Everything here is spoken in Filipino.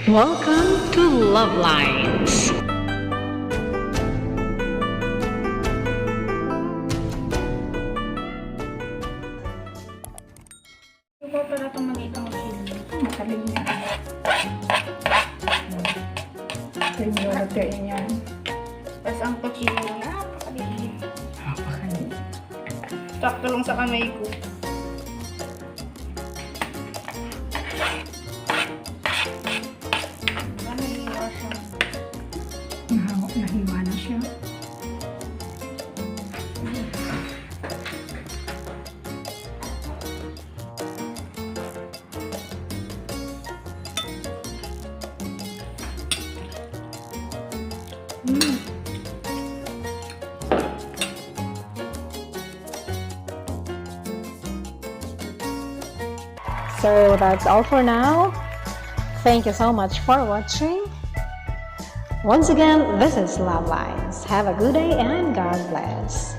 Welcome to Love Lines. Ito po pala itong maliitang chili. Makalim niya. Ito yung lulutuin yan. Tapos ang kuchilyo niya, napakaliit. Napakaliit. Sakto lang sa kamay ko. Nahiwa siya. Nahiwa na siya. So that's all for now. Thank you so much for watching. Once again, this is Love Lines. Have a good day and God bless.